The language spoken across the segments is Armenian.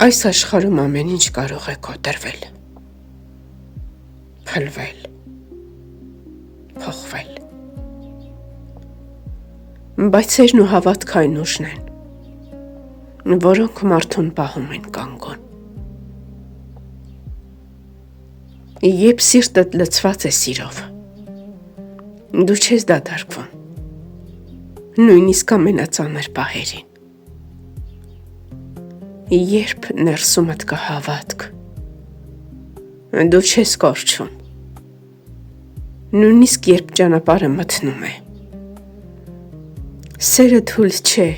Այս աշխարհում ամեն ինչ կարող է կոտրվել, փլվել, փոխվել։ Բայց սերն ու հավատքը այն ուժն են, որոնք մարդուն պահում են կանգուն։ Երբ սիրտդ լցված է սիրով, դու չես դատարկվում, նույնիսկ ամենածանր պահերին։ Երբ ներսումդ կա հավատք, դու չես կորչում, նույնիսկ երբ ճանապարհը մթնում է։ Սերը թույլ չէ,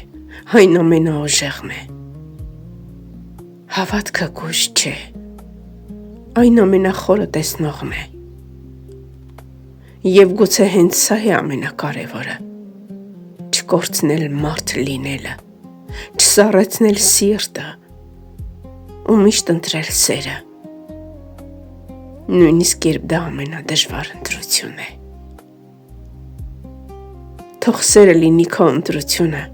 այն ամենաուժեղն է։ Հավատքը գույժ չէ, այն ամենախորը տեսնողն է։ Եվ գուցե հենց սա է ամենակարևորը՝ չկորցնել մարդ լինելը, չսառեցնել սիրտը ու միշտ ընտրել սերը, նույնիսկ երբ դա ամենադժվար ընտրությունն է։ Թող սերը լինի քո ընտրությունը,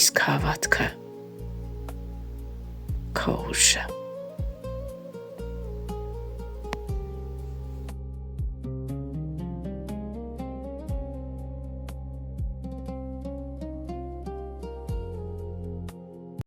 իսկ հավատքը քո ուժը։